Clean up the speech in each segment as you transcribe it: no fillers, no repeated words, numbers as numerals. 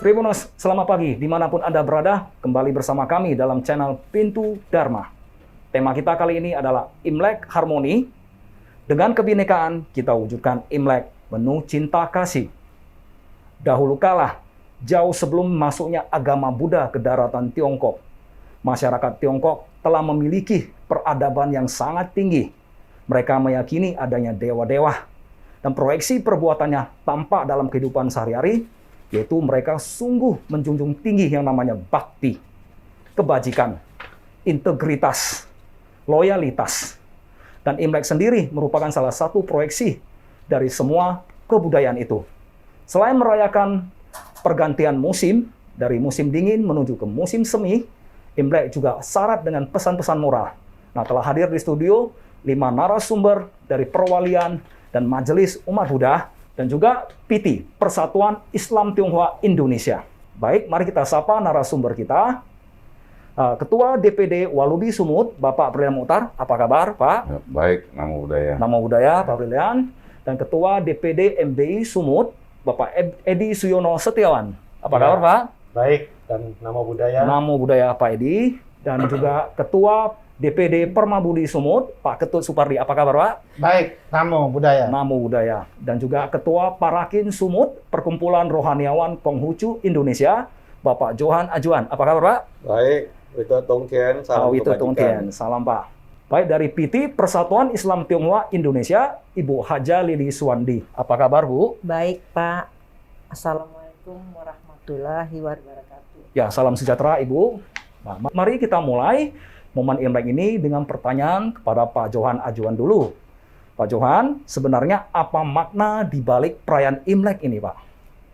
Tribuners, selamat pagi dimanapun Anda berada, kembali bersama kami dalam channel Pintu Dharma. Tema kita kali ini adalah Imlek Harmoni. Dengan kebinekaan, kita wujudkan Imlek penuh cinta kasih. Dahulu kala, jauh sebelum masuknya agama Buddha ke daratan Tiongkok, masyarakat Tiongkok telah memiliki peradaban yang sangat tinggi. Mereka meyakini adanya dewa-dewa, dan proyeksi perbuatannya tampak dalam kehidupan sehari-hari, yaitu mereka sungguh menjunjung tinggi yang namanya bakti, kebajikan, integritas, loyalitas. Dan Imlek sendiri merupakan salah satu proyeksi dari semua kebudayaan itu. Selain merayakan pergantian musim, dari musim dingin menuju ke musim semi, Imlek juga syarat dengan pesan-pesan moral. Nah, telah hadir di studio 5 narasumber dari perwalian dan majelis umat Buddha, dan juga PT, Persatuan Islam Tionghoa Indonesia. Baik, mari kita sapa narasumber kita. Ketua DPD Walubi Sumut, Bapak Brilian Mukhtar. Apa kabar, Pak? Baik, Namo Buddhaya. Namo Buddhaya, Pak Brilian. Dan Ketua DPD MBI Sumut, Bapak Edi Suyono Setiawan. Apa kabar, Pak? Baik, dan Namo Buddhaya. Namo Buddhaya, Pak Edi. Dan juga Ketua DPD Permabudi Sumut, Pak Ketut Supardi. Apa kabar, Pak? Baik, Namo Buddhaya. Namo Buddhaya. Dan juga Ketua Parakin Sumut, Perkumpulan Rohaniawan Konghucu Indonesia, Bapak Johan Ajuan. Apa kabar, Pak? Baik, Wito Tongkian, salam Wito kebajikan. Tongkian, salam Pak. Baik, dari PT Persatuan Islam Tionghoa Indonesia, Ibu Haja Lili Suwandi. Apa kabar, Bu? Baik, Pak. Assalamualaikum warahmatullahi wabarakatuh. Ya, salam sejahtera, Ibu. Nah, mari kita mulai momen Imlek ini dengan pertanyaan kepada Pak Johan Ajuan dulu. Pak Johan, sebenarnya apa makna di balik perayaan Imlek ini, Pak?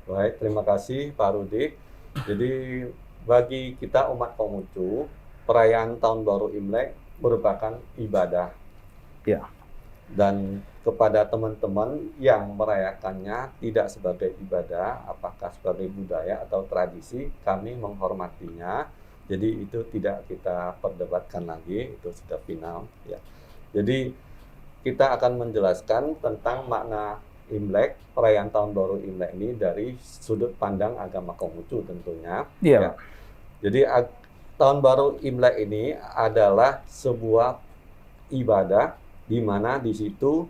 Baik, terima kasih Pak Rudi. Jadi bagi kita umat Konghucu, perayaan Tahun Baru Imlek merupakan ibadah. Ya. Dan kepada teman-teman yang merayakannya tidak sebagai ibadah, apakah sebagai budaya atau tradisi, kami menghormatinya. Jadi itu tidak kita perdebatkan lagi, itu sudah final. Ya. Jadi kita akan menjelaskan tentang makna Imlek, perayaan Tahun Baru Imlek ini dari sudut pandang agama Konghucu tentunya. Iya. Ya. Jadi Tahun Baru Imlek ini adalah sebuah ibadah di mana di situ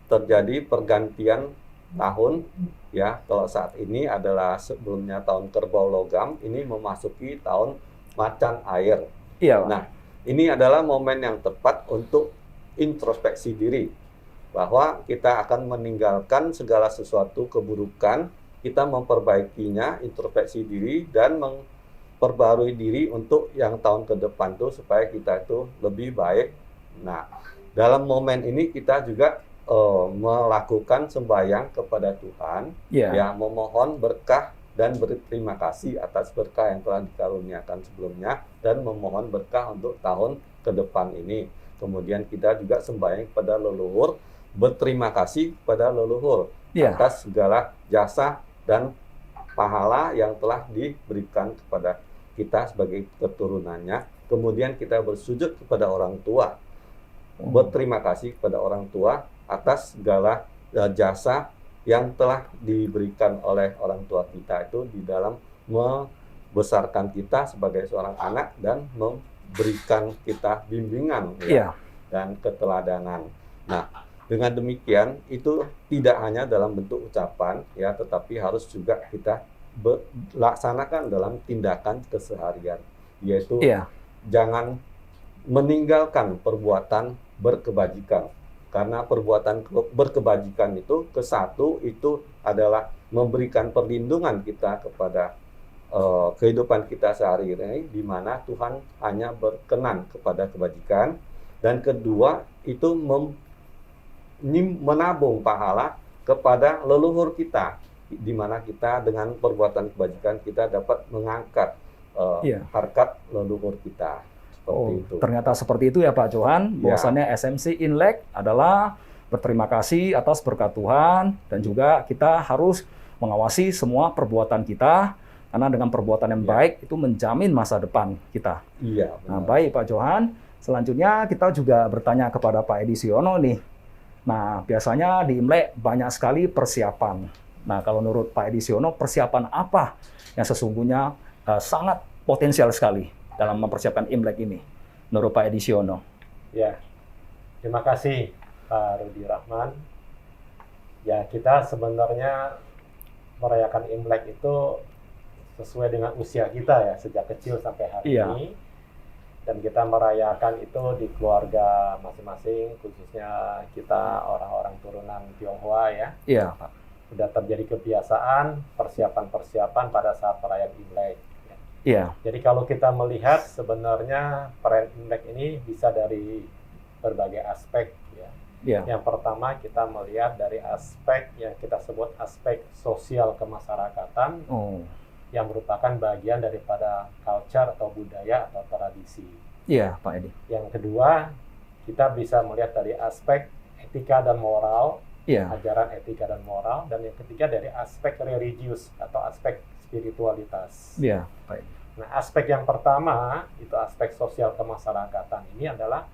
terjadi pergantian tahun. Ya, kalau saat ini adalah sebelumnya tahun kerbau logam, ini memasuki tahun macan air. Iya, Pak. Nah, ini adalah momen yang tepat untuk introspeksi diri, bahwa kita akan meninggalkan segala sesuatu keburukan, kita memperbaikinya, introspeksi diri, dan memperbarui diri untuk yang tahun ke depan tuh supaya kita itu lebih baik. Nah, dalam momen ini kita juga melakukan sembahyang kepada Tuhan, ya, memohon berkah dan berterima kasih atas berkah yang telah dikaruniakan sebelumnya, dan memohon berkah untuk tahun ke depan ini. Kemudian kita juga sembahyang kepada leluhur, berterima kasih kepada leluhur atas segala jasa dan pahala yang telah diberikan kepada kita sebagai keturunannya. Kemudian kita bersujud kepada orang tua, berterima kasih kepada orang tua atas segala jasa yang telah diberikan oleh orang tua kita itu di dalam membesarkan kita sebagai seorang anak dan memberikan kita bimbingan, ya, dan keteladanan. Nah, dengan demikian itu tidak hanya dalam bentuk ucapan, ya, tetapi harus juga kita laksanakan dalam tindakan keseharian, yaitu jangan meninggalkan perbuatan berkebajikan. Karena perbuatan berkebajikan itu, kesatu itu adalah memberikan perlindungan kita kepada kehidupan kita sehari-hari, di mana Tuhan hanya berkenan kepada kebajikan. Dan kedua, itu menabung pahala kepada leluhur kita, di mana kita dengan perbuatan kebajikan kita dapat mengangkat harkat leluhur kita. Itu. Ternyata seperti itu ya Pak Johan, bahwasannya esensi Imlek adalah berterima kasih atas berkat Tuhan, dan juga kita harus mengawasi semua perbuatan kita, karena dengan perbuatan yang baik itu menjamin masa depan kita. Iya. Nah, baik Pak Johan, selanjutnya kita juga bertanya kepada Pak Edi Suyono nih. Nah, biasanya di Imlek banyak sekali persiapan. Nah, kalau menurut Pak Edisiono, persiapan apa yang sesungguhnya sangat potensial sekali dalam mempersiapkan Imlek ini, menurut Pak Edisiono? Ya, terima kasih Pak Rudi Rahman. Ya, kita sebenarnya merayakan Imlek itu sesuai dengan usia kita ya, sejak kecil sampai hari ini. Dan kita merayakan itu di keluarga masing-masing, khususnya kita orang-orang turunan Tionghoa ya. Iya, Pak. Sudah terjadi kebiasaan persiapan-persiapan pada saat perayaan Imlek. Iya. Jadi kalau kita melihat sebenarnya perayaan Imlek ini bisa dari berbagai aspek ya. Iya. Yang pertama kita melihat dari aspek yang kita sebut aspek sosial kemasyarakatan. Yang merupakan bagian daripada culture atau budaya atau tradisi. Iya, Pak Edi. Yang kedua, kita bisa melihat dari aspek etika dan moral, ajaran etika dan moral, dan yang ketiga dari aspek religius atau aspek spiritualitas. Iya, Pak Edi. Nah, aspek yang pertama, itu aspek sosial kemasyarakatan ini adalah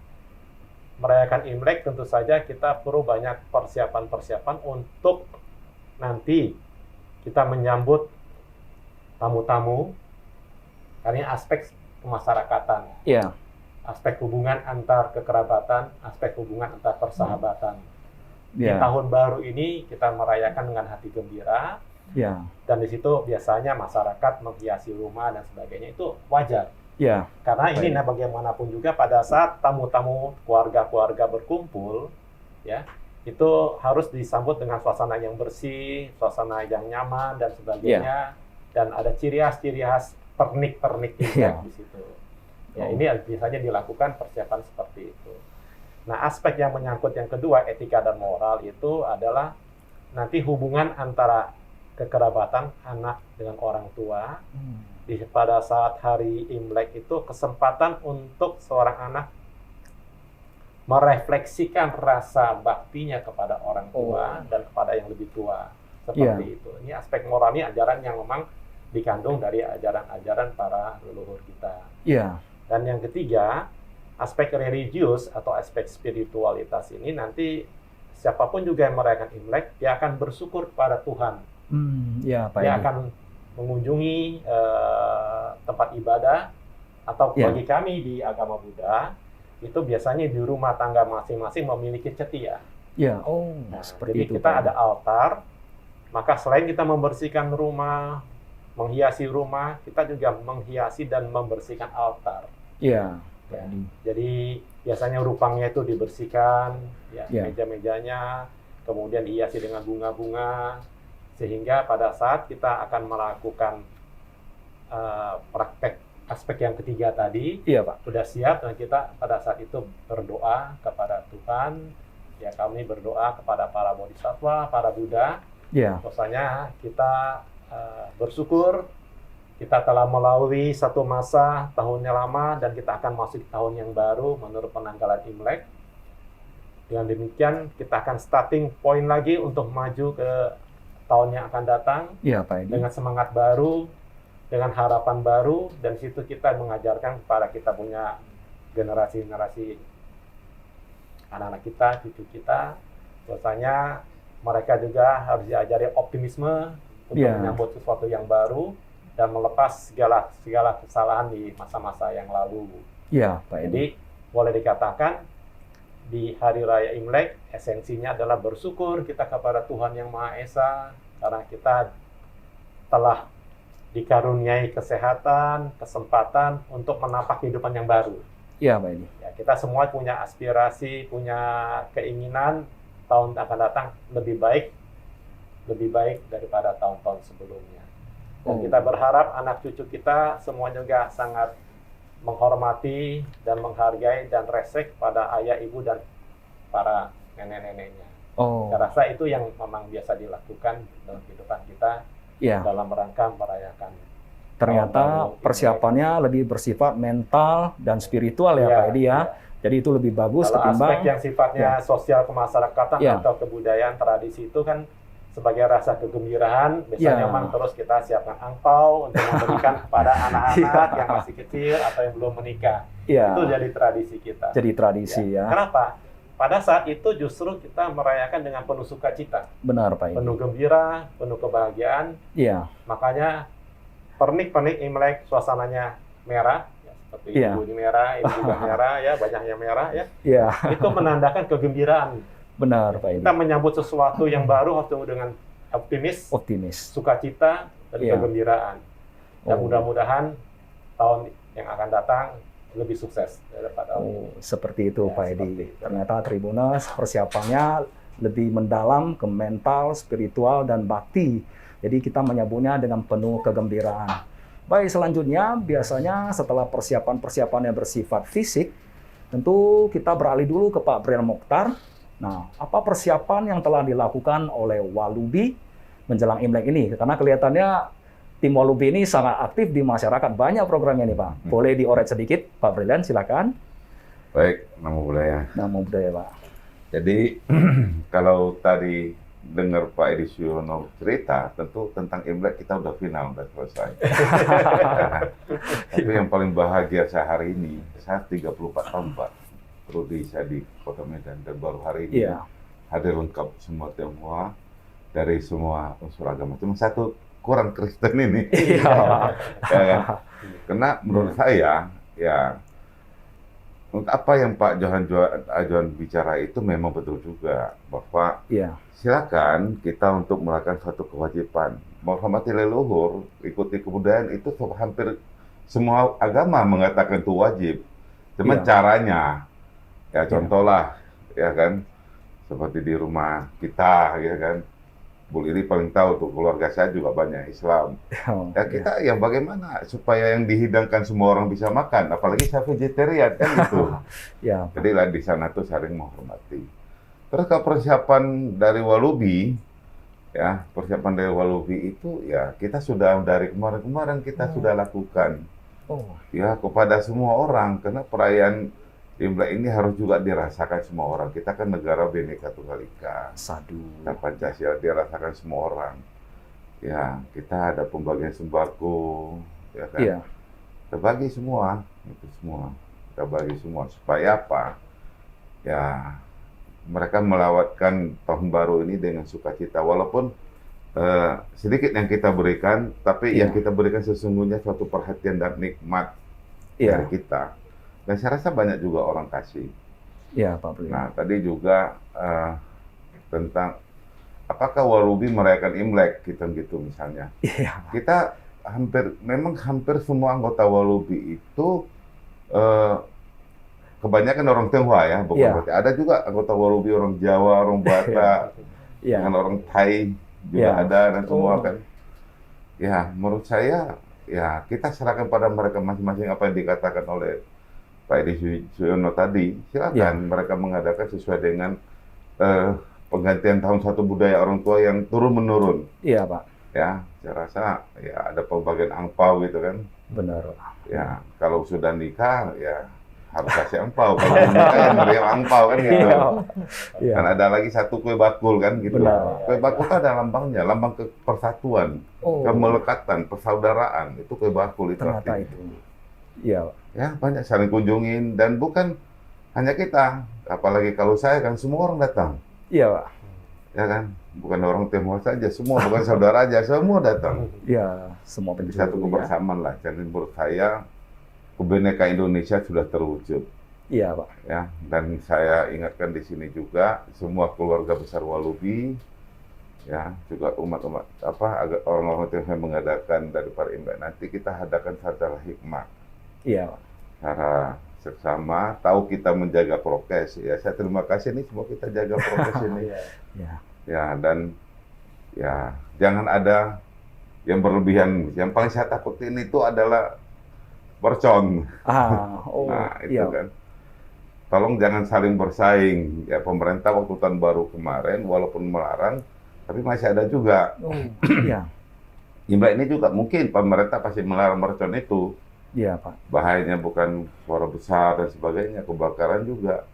merayakan Imlek tentu saja kita perlu banyak persiapan-persiapan untuk nanti kita menyambut tamu-tamu, karena aspek kemasyarakatan, aspek hubungan antar kekerabatan, aspek hubungan antar persahabatan. Di tahun baru ini kita merayakan dengan hati gembira, dan di situ biasanya masyarakat menghiasi rumah dan sebagainya, itu wajar. Karena ini bagaimanapun juga pada saat tamu-tamu keluarga-keluarga berkumpul, ya, itu harus disambut dengan suasana yang bersih, suasana yang nyaman dan sebagainya. Dan ada ciri khas pernik-pernik di situ. Ya, ini biasanya dilakukan persiapan seperti itu. Nah, aspek yang menyangkut yang kedua, etika dan moral, itu adalah nanti hubungan antara kekerabatan anak dengan orang tua. Pada saat hari Imlek itu kesempatan untuk seorang anak merefleksikan rasa baktinya kepada orang tua dan kepada yang lebih tua. Seperti itu. Ini aspek moral, ini ajaran yang memang dikandung dari ajaran-ajaran para leluhur kita. Dan yang ketiga, aspek religius atau aspek spiritualitas ini nanti siapapun juga yang merayakan Imlek, dia akan bersyukur kepada Tuhan. Dia akan mengunjungi tempat ibadah, atau bagi kami di agama Buddha, itu biasanya di rumah tangga masing-masing memiliki cetiya. Seperti jadi itu. Kita ada altar. Maka selain kita membersihkan rumah, menghiasi rumah, kita juga menghiasi dan membersihkan altar. Jadi biasanya rupangnya itu dibersihkan, meja-mejanya, kemudian dihiasi dengan bunga-bunga, sehingga pada saat kita akan melakukan praktek aspek yang ketiga tadi, sudah siap, dan kita pada saat itu berdoa kepada Tuhan. Ya, kami berdoa kepada para bodhisattva, para Buddha. Rasanya kita bersyukur kita telah melalui satu masa tahunnya lama dan kita akan masuk tahun yang baru menurut penanggalan Imlek. Dengan demikian kita akan starting point lagi untuk maju ke tahun yang akan datang dengan semangat baru, dengan harapan baru, dan situ kita mengajarkan kepada kita punya generasi-generasi anak-anak kita, cucu kita, bahwasanya mereka juga harus diajari optimisme untuk menyambut sesuatu yang baru dan melepas segala kesalahan di masa-masa yang lalu. Jadi boleh dikatakan di Hari Raya Imlek esensinya adalah bersyukur kita kepada Tuhan Yang Maha Esa karena kita telah dikaruniai kesehatan, kesempatan untuk menapaki kehidupan yang baru. Ya, kita semua punya aspirasi, punya keinginan tahun akan datang lebih baik daripada tahun-tahun sebelumnya. Dan kita berharap anak cucu kita semua juga sangat menghormati dan menghargai dan respek pada ayah, ibu, dan para nenek-neneknya. Saya rasa itu yang memang biasa dilakukan dalam kehidupan kita dalam rangka merayakan. Ternyata persiapannya lebih bersifat mental dan spiritual Pak Edi ya. Jadi itu lebih bagus ketimbang aspek yang sifatnya sosial kemasyarakatan atau kebudayaan tradisi itu kan sebagai rasa kegembiraan, biasanya memang terus kita siapkan angpau untuk memberikan kepada anak-anak yang masih kecil atau yang belum menikah. Itu jadi tradisi kita. Jadi tradisi ya. Kenapa? pada saat itu justru kita merayakan dengan penuh sukacita. Benar, Pak. Penuh gembira, penuh kebahagiaan. Iya. Makanya pernik-pernik Imlek suasananya merah, ya, seperti ibu ini merah, ibu juga merah, ya banyaknya merah, ya. Iya. Itu menandakan kegembiraan. Benar, Pak. Kita menyambut sesuatu yang baru harus dengan optimis, sukacita, dan kegembiraan. Dan mudah-mudahan tahun yang akan datang lebih sukses daripada seperti itu, ya, Pak Edi. Ternyata Tribuners persiapannya lebih mendalam ke mental, spiritual, dan bakti. Jadi kita menyambutnya dengan penuh kegembiraan. Baik, selanjutnya biasanya setelah persiapan-persiapan yang bersifat fisik, tentu kita beralih dulu ke Pak Brian Mokhtar. Nah, apa persiapan yang telah dilakukan oleh Walubi menjelang Imlek ini? Karena kelihatannya tim Walubi ini sangat aktif di masyarakat, banyak programnya nih, Pak. Boleh dioret sedikit, Pak Brilian, silakan. Baik, Namo Buddhaya. Namo Buddhaya, Pak. Jadi, kalau tadi dengar Pak Edi Suyono cerita, tentu tentang Imlek kita udah final, udah selesai. Tapi yang paling bahagia sehari ini, saya 34 tahun, Pak. Prodi saya di Kota Medan, dan baru hari ini hadir lengkap semua Tionghoa dari semua unsur agama. Cuma satu, kurang Kristen ini. Ya, kan? Karena menurut saya, ya, apa yang Pak Johan bicara itu memang betul juga, bahwa silakan kita untuk melakukan suatu kewajiban. Menghormati leluhur, ikuti kebudayaan, itu hampir semua agama mengatakan itu wajib. Cuma caranya, ya contohlah, ya kan, seperti di rumah kita, ya kan, Bu Lili paling tahu tuh, keluarga saya juga banyak Islam. Ya kita yang bagaimana supaya yang dihidangkan semua orang bisa makan, apalagi saya vegetarian kan gitu. Jadi lah di sana tuh saling menghormati. Terus kalau persiapan dari Walubi, ya persiapan dari Walubi itu ya kita sudah dari kemarin-kemarin kita sudah lakukan. Ya kepada semua orang, karena perayaan Imlek ini harus juga dirasakan semua orang. Kita kan negara Bhinneka Tunggal Ika. Dan Pancasila dirasakan semua orang. Ya, kita ada pembagian sembako, ya kan? Kita bagi semua, itu semua. Kita bagi semua supaya apa? Ya, mereka melawatkan tahun baru ini dengan sukacita. Walaupun sedikit yang kita berikan, tapi yang kita berikan sesungguhnya suatu perhatian dan nikmat dari kita. Dan saya rasa banyak juga orang kasih. Iya, Pak Brian. Nah, tadi juga tentang apakah Walubi merayakan Imlek gitu misalnya. Kita memang hampir semua anggota Walubi itu kebanyakan orang Tionghoa ya, bukan berarti ada juga anggota Walubi orang Jawa, orang Batak, dengan orang Thai juga ada dan semua kan. Ya, menurut saya ya kita serahkan pada mereka masing-masing apa yang dikatakan oleh Pak Edi Suyono tadi, silakan mereka mengadakan sesuai dengan penggantian tahun satu budaya orang tua yang turun-menurun. Iya, Pak. Ya, saya rasa ya ada pembagian angpau gitu kan. Benar. Ya, kalau sudah nikah ya harus kasih angpau. Kalau nikah ya meriam angpau kan gitu. Dan ada lagi satu kue bakul kan gitu. Kue bakul kan ada lambangnya, lambang persatuan, kemelekatan, persaudaraan. Itu kue bakul itu. Ternyata itu. Iya. Ya, banyak saling kunjungin, dan bukan hanya kita, apalagi kalau saya kan semua orang datang. Iya, Pak. Ya kan, bukan orang Tionghoa saja, semua bukan saudara aja, semua datang. Iya, semua jadi satu kebersamaan lah. Jadi menurut saya kebinekaan Indonesia sudah terwujud. Iya, Pak. Ya, dan saya ingatkan di sini juga semua keluarga besar Walubi, ya juga umat-umat orang-orang Tionghoa yang mengadakan daripada Imlek nanti kita adakan secara hikmah. Iya, Pak. Cara seksama, tahu kita menjaga prokes. Ya, saya terima kasih nih semua kita jaga prokes ini. Ya, dan ya jangan ada yang berlebihan. Yang paling saya takutin itu adalah mercon. Nah, itu kan. Tolong jangan saling bersaing. Ya, pemerintah waktu tahun baru kemarin walaupun melarang, tapi masih ada juga. Imlek ini juga mungkin pemerintah pasti melarang mercon itu. Iya, Pak. Bahayanya bukan suara besar dan sebagainya, kebakaran juga.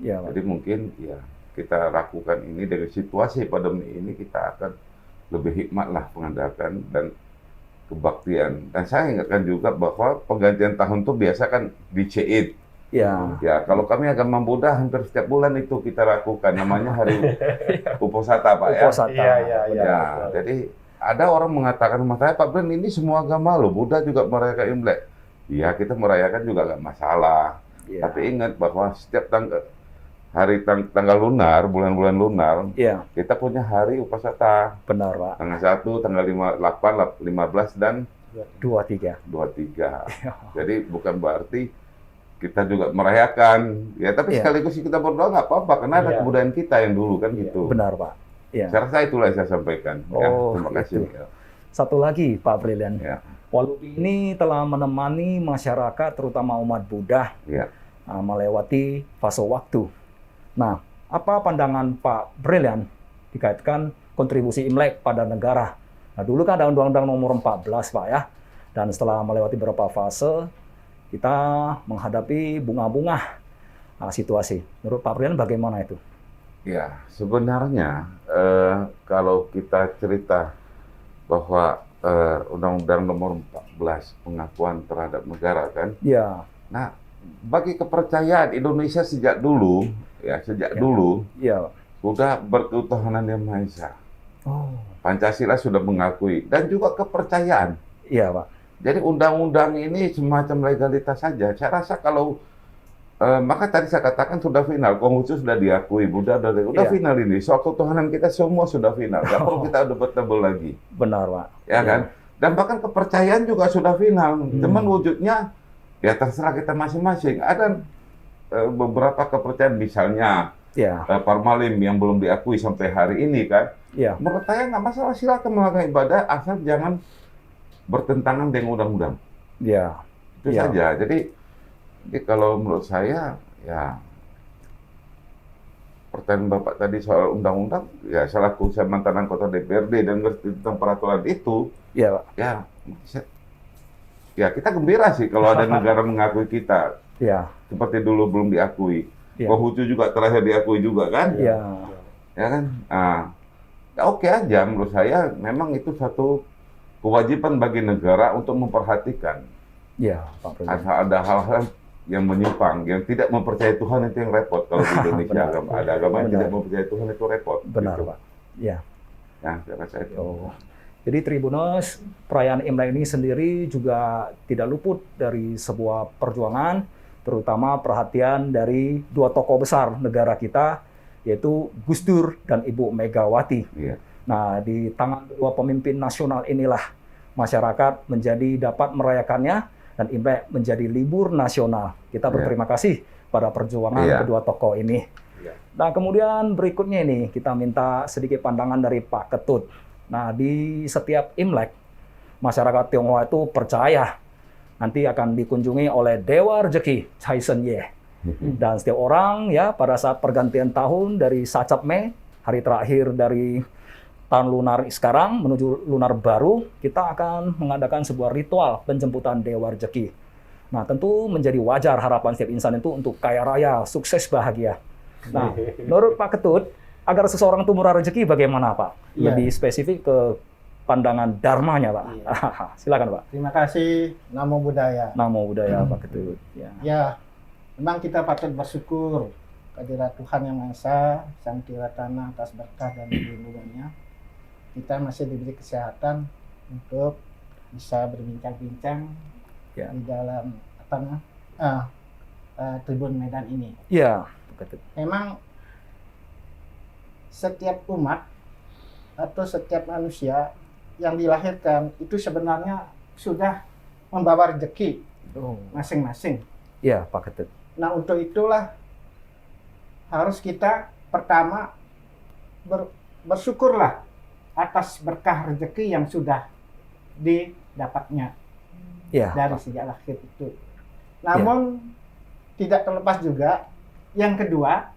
Iya, Pak. Jadi mungkin ya kita lakukan ini dengan situasi pandemi ini, kita akan lebih hikmat lah mengadakan dan kebaktian. Dan saya ingatkan juga bahwa penggantian tahun itu biasa kan di Ciid. Ya. Ya, kalau kami agama Buddha hampir setiap bulan itu kita lakukan, namanya hari Uposatha, Pak ya. Uposatha. Ya, jadi ada orang mengatakan sama saya, Pak Bren, ini semua agama loh, Buddha juga merayakan Imlek. Iya, kita merayakan juga nggak masalah. Ya. Tapi ingat bahwa setiap tanggal lunar, bulan-bulan lunar, ya, kita punya hari Uposatha. Benar, Pak. Tanggal 1, tanggal 8, 15, dan 23. Jadi bukan berarti kita juga merayakan, ya, tapi sekaligus kita berdoa nggak apa-apa, karena ada kebudayaan kita yang dulu kan gitu. Benar, Pak. Ya. Saya rasa itulah yang saya sampaikan. Terima kasih. Satu lagi, Pak Brilian. Ya. Walubi ini telah menemani masyarakat, terutama umat Buddha, melewati fase waktu. Nah, apa pandangan Pak Brilian dikaitkan kontribusi Imlek pada negara? Nah, dulu kan ada Undang-Undang Nomor 14, Pak ya. Dan setelah melewati beberapa fase, kita menghadapi bunga-bunga situasi. Menurut Pak Brilian bagaimana itu? Ya, sebenarnya kalau kita cerita bahwa Undang-Undang Nomor 14 pengakuan terhadap negara kan. Ya. Nah, bagi kepercayaan Indonesia sejak dulu, dulu sudah berketuhanan Yang Maha Esa. Pancasila sudah mengakui dan juga kepercayaan. Iya, Pak. Jadi undang-undang ini semacam legalitas saja. Saya rasa kalau maka tadi saya katakan sudah final, Konghucu sudah diakui, Buddha sudah final ini. Soal ketuhanan kita semua sudah final. Nggak perlu kita debatable lagi. Benar, Pak. Ya kan? Dan bahkan kepercayaan juga sudah final. Cuman wujudnya ya terserah kita masing-masing. Ada beberapa kepercayaan misalnya Parmalim yang belum diakui sampai hari ini kan. Menurut saya nggak masalah, silakan melakukan ibadah asal jangan bertentangan dengan undang-undang. Itu saja. Jadi kalau menurut saya ya pertanyaan Bapak tadi soal undang-undang, ya selaku saya mantan anggota DPRD dan ngerti tentang peraturan itu, ya kita gembira sih kalau ada negara mengakui kita. Seperti dulu belum diakui. Konghucu juga terakhir diakui juga kan? Ya kan? Oke aja menurut saya, memang itu satu kewajiban bagi negara untuk memperhatikan. Pak ada hal-hal yang menyimpang, yang tidak mempercayai Tuhan, itu yang repot kalau di Indonesia. Ada agama yang tidak mempercayai Tuhan, itu repot. Benar, gitu. Pak. Nah, saya rasa itu. Jadi Tribuners, perayaan Imlek ini sendiri juga tidak luput dari sebuah perjuangan, terutama perhatian dari dua tokoh besar negara kita, yaitu Gus Dur dan Ibu Megawati. Nah, di tangan kedua pemimpin nasional inilah masyarakat dapat merayakannya, dan Imlek menjadi libur nasional. Kita berterima kasih pada perjuangan kedua tokoh ini. Nah, kemudian berikutnya ini kita minta sedikit pandangan dari Pak Ketut. Nah, di setiap Imlek, masyarakat Tionghoa itu percaya nanti akan dikunjungi oleh Dewa Rezeki, Cai Sen Ye. Dan setiap orang pada saat pergantian tahun dari Sacap Mei, hari terakhir dari tahun lunar sekarang menuju lunar baru, kita akan mengadakan sebuah ritual penjemputan Dewa Rezeki. Nah, tentu menjadi wajar harapan setiap insan itu untuk kaya raya, sukses, bahagia. Nah, menurut Pak Ketut, agar seseorang itu murah rezeki bagaimana, Pak? Lebih spesifik ke pandangan dharmanya, Pak. Silakan, Pak. Terima kasih. Namo Buddhaya. Namo Buddhaya, Pak Ketut. Ya, memang kita patut bersyukur kehadirat Tuhan Yang Maha Esa, Sang Tiratana atas berkah dan perlindungannya. Kita masih diberi kesehatan untuk bisa berbincang-bincang di dalam Tribun Medan ini. Memang setiap umat atau setiap manusia yang dilahirkan itu sebenarnya sudah membawa rezeki masing-masing. Pak Ketut. Nah, untuk itulah harus kita pertama bersyukurlah atas berkah rezeki yang sudah didapatnya dari sejak lahir itu. Namun tidak terlepas juga yang kedua,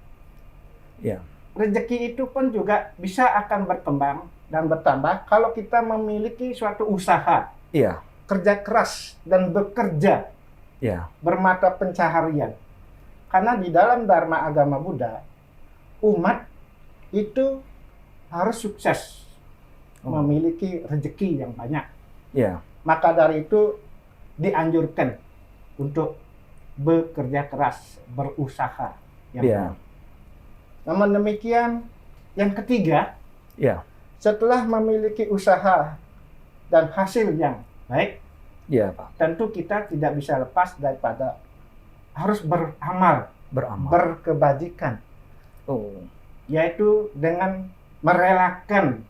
rezeki itu pun juga bisa akan berkembang dan bertambah kalau kita memiliki suatu usaha, kerja keras dan bekerja, bermata pencaharian. Karena di dalam Dharma agama Buddha, umat itu harus sukses, memiliki rezeki yang banyak. Maka dari itu dianjurkan untuk bekerja keras, berusaha. Namun demikian, yang ketiga, setelah memiliki usaha dan hasil yang baik, tentu kita tidak bisa lepas daripada harus beramal, berkebajikan, yaitu dengan merelakan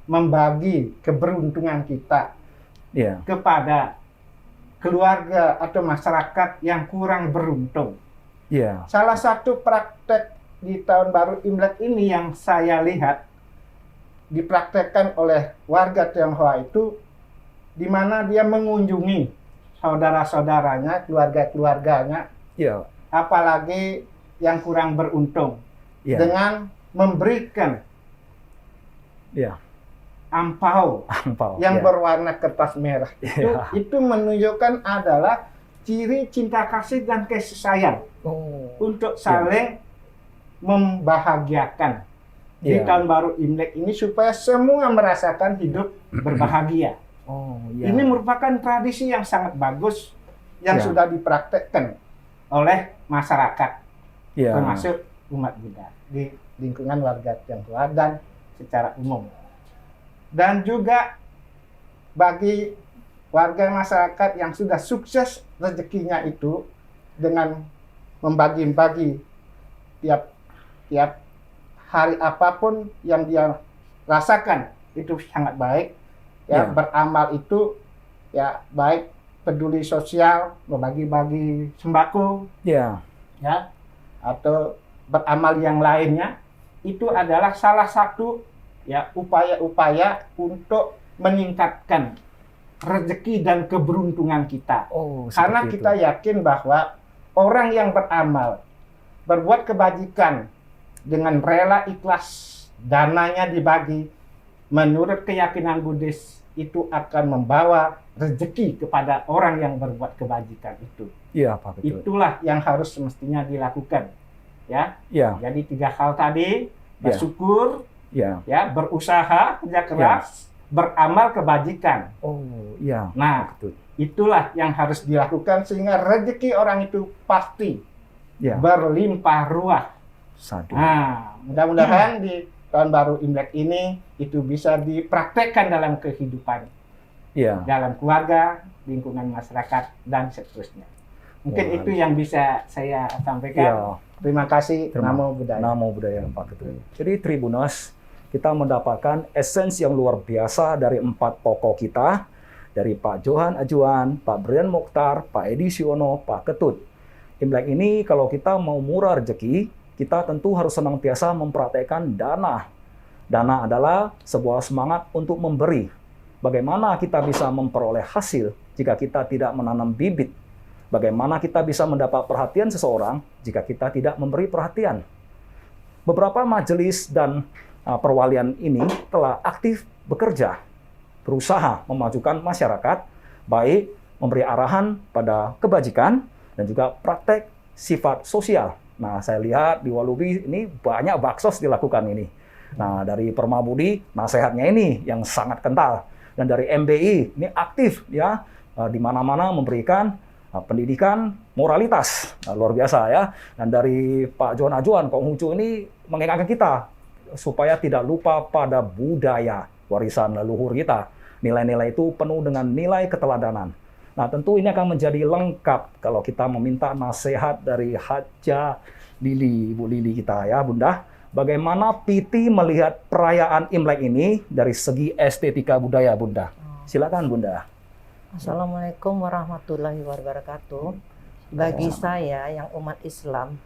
membagi keberuntungan kita kepada keluarga atau masyarakat yang kurang beruntung. Salah satu praktek di tahun baru Imlek ini yang saya lihat dipraktekkan oleh warga Tionghoa itu, di mana dia mengunjungi saudara-saudaranya, keluarga-keluarganya, apalagi yang kurang beruntung, dengan memberikan angpau yang berwarna kertas merah. Itu menunjukkan adalah ciri cinta kasih dan kasih sayang untuk saling membahagiakan di tahun baru Imlek ini, supaya semua merasakan hidup berbahagia. Ini merupakan tradisi yang sangat bagus yang sudah dipraktekkan oleh masyarakat, termasuk umat Buddha di lingkungan warga Tionghoa dan secara umum. Dan juga bagi warga masyarakat yang sudah sukses rezekinya itu dengan membagi-bagi tiap hari apapun yang dia rasakan, itu sangat baik. Beramal itu baik peduli sosial, membagi-bagi sembako, atau beramal yang lainnya, itu adalah salah satu upaya-upaya untuk meningkatkan rezeki dan keberuntungan kita. Karena kita yakin bahwa orang yang beramal, berbuat kebajikan dengan rela ikhlas, dananya dibagi, menurut keyakinan Buddhis itu akan membawa rezeki kepada orang yang berbuat kebajikan itu. Pak, betul. Itulah yang harus semestinya dilakukan. Jadi 3 hal tadi, bersyukur, berusaha, kerja keras, beramal kebajikan. Nah, betul. Itulah yang harus dilakukan sehingga rezeki orang itu pasti berlimpah ruah. Nah, mudah-mudahan di tahun baru Imlek ini itu bisa dipraktekkan dalam kehidupan, dalam keluarga, lingkungan masyarakat, dan seterusnya. Mungkin itu yang bisa saya sampaikan. Terima kasih. Namo Buddhaya. Namo Buddhaya, Pak Ketua. Jadi Tribuners, kita mendapatkan esensi yang luar biasa dari 4 tokoh kita, dari Pak Johan Ajuan, Pak Brian Mokhtar, Pak Edi Siono, Pak Ketut. Imlek ini kalau kita mau murah rezeki, kita tentu harus senantiasa mempraktekkan dana. Dana adalah sebuah semangat untuk memberi. Bagaimana kita bisa memperoleh hasil jika kita tidak menanam bibit? Bagaimana kita bisa mendapat perhatian seseorang jika kita tidak memberi perhatian? Beberapa majelis dan perwalian ini telah aktif bekerja, berusaha memajukan masyarakat, baik memberi arahan pada kebajikan dan juga praktek sifat sosial. Nah, saya lihat di Walubi ini banyak baksos dilakukan ini. Nah, dari Permabudi, nasihatnya ini yang sangat kental. Dan dari MBI, ini aktif di mana-mana memberikan pendidikan moralitas. Nah, luar biasa ya. Dan dari Pak Johan Ajuan, Konghucu ini mengingatkan kita supaya tidak lupa pada budaya warisan leluhur kita. Nilai-nilai itu penuh dengan nilai keteladanan. Nah, tentu ini akan menjadi lengkap kalau kita meminta nasihat dari Haja Lili, Ibu Lili kita ya, Bunda. Bagaimana Piti melihat perayaan Imlek ini dari segi estetika budaya, Bunda? Silakan, Bunda. Assalamualaikum warahmatullahi wabarakatuh. Bagi saya yang umat Islam,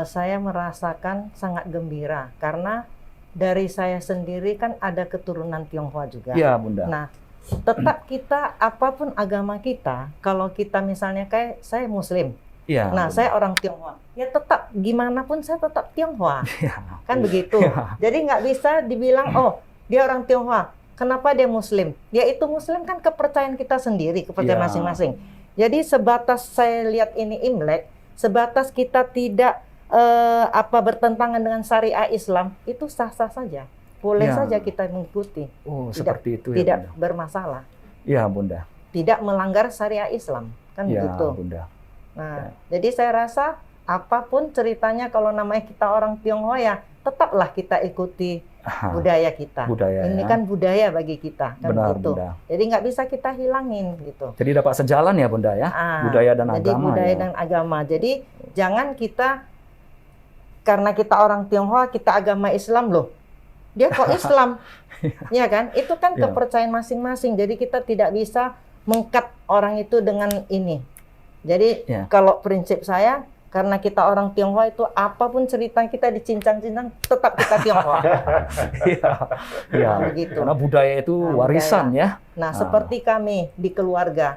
saya merasakan sangat gembira karena dari saya sendiri kan ada keturunan Tionghoa juga. Iya, Bunda. Nah, tetap kita apapun agama kita, kalau kita misalnya kayak saya Muslim, saya orang Tionghoa, ya tetap gimana pun saya tetap Tionghoa, kan begitu. Jadi nggak bisa dibilang dia orang Tionghoa, kenapa dia Muslim? Ya itu Muslim kan kepercayaan kita sendiri, kepercayaan masing-masing. Jadi sebatas saya lihat ini Imlek, sebatas kita tidak bertentangan dengan syariah Islam, itu sah-sah saja. Boleh saja kita mengikuti. Seperti itu ya, tidak Bunda. Bermasalah. Iya, Bunda. Tidak melanggar syariah Islam, kan begitu. Bunda. Nah, jadi saya rasa apapun ceritanya kalau namanya kita orang Tionghoa ya tetaplah kita ikuti budaya kita. Ini kan budaya bagi kita, kan benar, gitu. Bunda. Jadi nggak bisa kita hilangin gitu. Jadi dapat sejalan ya Bunda ya, budaya dan jadi agama. Budaya dan agama. Jadi jangan kita karena kita orang Tionghoa kita agama Islam loh. Dia kok Islam, ya kan? Itu kan kepercayaan masing-masing. Jadi kita tidak bisa mengkat orang itu dengan ini. Jadi kalau prinsip saya, karena kita orang Tionghoa itu apapun cerita kita dicincang-cincang, tetap kita Tionghoa. Begitu. Karena budaya itu warisan ya. Nah, seperti kami di keluarga,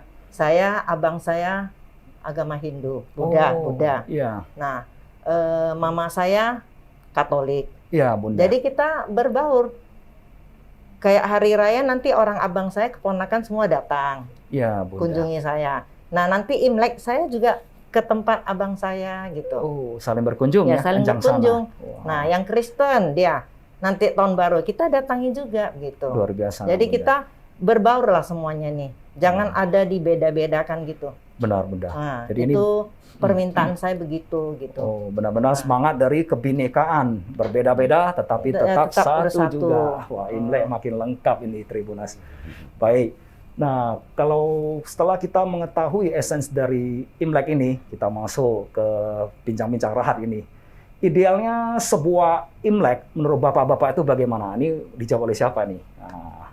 abang saya agama Hindu, Buddha. Nah, mama saya Katolik. Bunda. Jadi kita berbaur. Kayak hari raya nanti orang abang saya keponakan semua datang. Bunda. Kunjungi saya. Nah, nanti Imlek saya juga ke tempat abang saya gitu. Saling berkunjung ya. Saling berkunjung. Nah, yang Kristen dia nanti tahun baru kita datangi juga gitu. Luar biasa. Jadi Bunda, kita berbaur lah semuanya nih. Jangan ada dibeda-bedakan gitu. Benar, Bunda. Nah, jadi itu permintaan saya begitu gitu. Benar-benar semangat dari kebinekaan, berbeda-beda tetapi tetap satu juga. Wah, Imlek makin lengkap ini Tribuners. Baik. Nah, kalau setelah kita mengetahui esensi dari Imlek ini, kita masuk ke bincang-bincang rahat ini. Idealnya sebuah Imlek menurut Bapak-bapak itu bagaimana? Ini dijawab oleh siapa nih? Nah,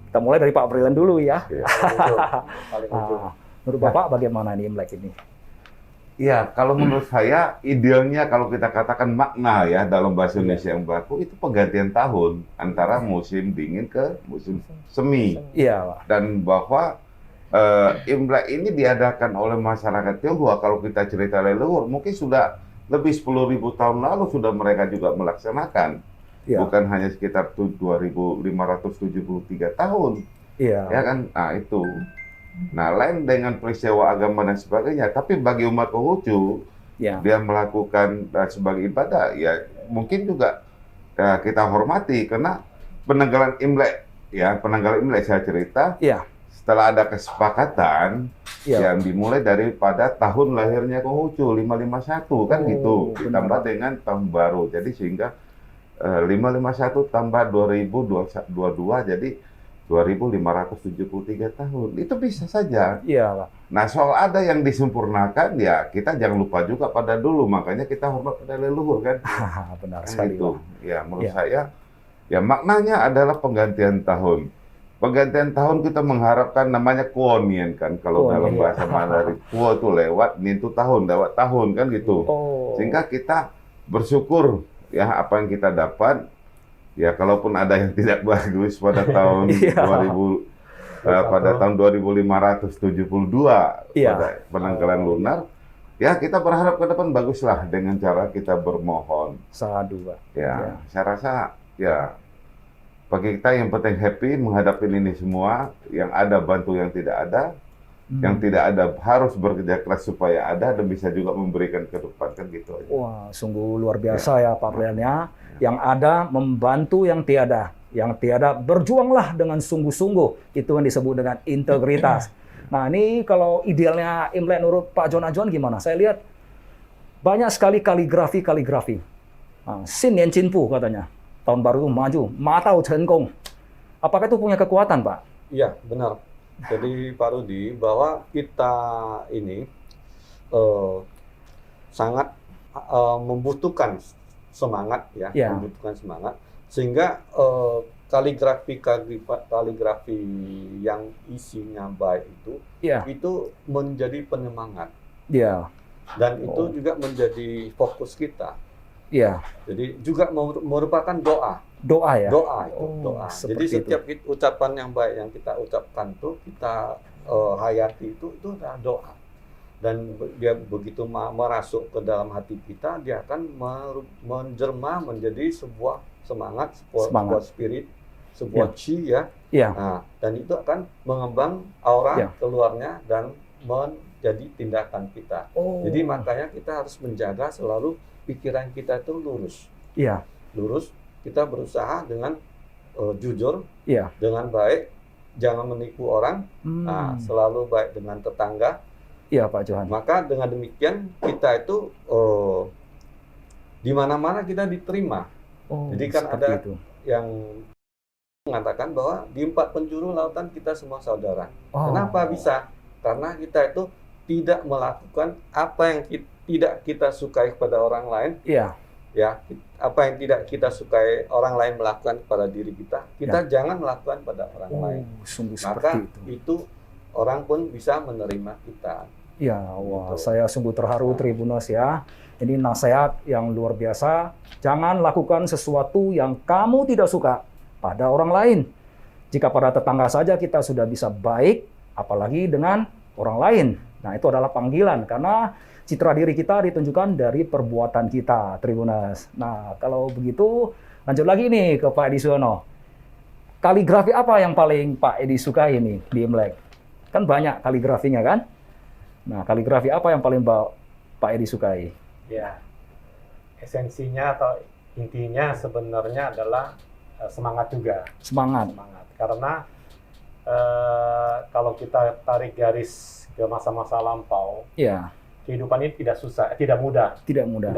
kita mulai dari Pak Brilian dulu ya. Menurut Bapak bagaimana nih Imlek ini? Ya, kalau menurut saya idealnya kalau kita katakan makna ya dalam bahasa Indonesia yang baku itu pergantian tahun antara musim dingin ke musim semi. Dan bahwa Imlek ini diadakan oleh masyarakat Tionghoa kalau kita cerita leluhur mungkin sudah lebih 10.000 tahun lalu sudah mereka juga melaksanakan. Bukan hanya sekitar 2.573 tahun. Ya kan? Nah, itu. Nah, lain dengan peristiwa agama dan sebagainya, tapi bagi umat Konghucu, dia melakukan sebagai ibadah, ya mungkin juga kita hormati karena penanggalan Imlek, penanggalan Imlek saya cerita, setelah ada kesepakatan yang dimulai daripada tahun lahirnya Konghucu 551 kan gitu, ditambah dengan tahun baru, jadi sehingga 551 tambah 2022 jadi 2.573 tahun, itu bisa saja. Pak. Nah, soal ada yang disempurnakan, ya kita jangan lupa juga pada dulu, makanya kita hormat pada leluhur kan. Benar sekali, itu. Ya, menurut saya, ya maknanya adalah penggantian tahun. Penggantian tahun kita mengharapkan namanya kuonian kan, kalau dalam bahasa Mandarin. Kuo itu lewat, nin itu tahun, lewat tahun kan gitu. Sehingga kita bersyukur ya apa yang kita dapat. Ya, kalaupun ada yang tidak bagus pada tahun 2572 pada penanggalan lunar, ya kita berharap ke depan baguslah dengan cara kita bermohon. Sadu, Pak. Saya rasa ya bagi kita yang penting happy menghadapi ini semua, yang ada bantu yang tidak ada, yang tidak ada harus bekerja keras supaya ada dan bisa juga memberikan ke depan kan gitu aja. Wah, sungguh luar biasa ya Pak Brilian ya. Yang ada membantu yang tiada berjuanglah dengan sungguh-sungguh. Itu yang disebut dengan integritas. Nah, ini kalau idealnya Imlek menurut Pak John Ajuan gimana? Saya lihat banyak sekali kaligrafi. Xin Nian Jin Pu katanya. Tahun baru itu maju, matau Chen-Gong. Apakah itu punya kekuatan, Pak? Iya, benar. Jadi Pak Rudi, bahwa kita ini sangat membutuhkan semangat membutuhkan semangat sehingga kaligrafi yang isinya baik itu menjadi penyemangat dan itu juga menjadi fokus kita. Jadi juga merupakan doa Jadi setiap ucapan yang baik yang kita ucapkan kita hayati itu adalah doa. Dan dia begitu merasuk ke dalam hati kita, dia akan menjelma menjadi sebuah semangat. Sebuah spirit, sebuah chi Nah, dan itu akan mengembang aura keluarnya dan menjadi tindakan kita. Jadi makanya kita harus menjaga selalu pikiran kita itu lurus. Lurus, kita berusaha dengan jujur, dengan baik, jangan menipu orang, selalu baik dengan tetangga. Iya Pak Johan. Maka dengan demikian kita itu di mana-mana kita diterima. Jadi kan ada itu yang mengatakan bahwa di 4 penjuru lautan kita semua saudara. Kenapa bisa? Karena kita itu tidak melakukan apa yang tidak kita sukai kepada orang lain. Iya. Ya, apa yang tidak kita sukai orang lain melakukan kepada diri kita, kita jangan melakukan pada orang lain. Maka itu orang pun bisa menerima kita. Ya, wah, saya sungguh terharu Tribuners ya. Ini nasihat yang luar biasa. Jangan lakukan sesuatu yang kamu tidak suka pada orang lain. Jika pada tetangga saja kita sudah bisa baik, apalagi dengan orang lain. Nah, itu adalah panggilan karena citra diri kita ditunjukkan dari perbuatan kita, Tribuners. Nah, kalau begitu lanjut lagi nih ke Pak Edi Suyono. Kaligrafi apa yang paling Pak Edi sukai nih di Imlek? Kan banyak kaligrafinya kan? Nah, kaligrafi apa yang paling Pak Edi sukai? Ya, esensinya atau intinya sebenarnya adalah semangat juga. Semangat. Karena kalau kita tarik garis ke masa-masa lampau, ya, kehidupan ini tidak susah, tidak mudah. Tidak mudah.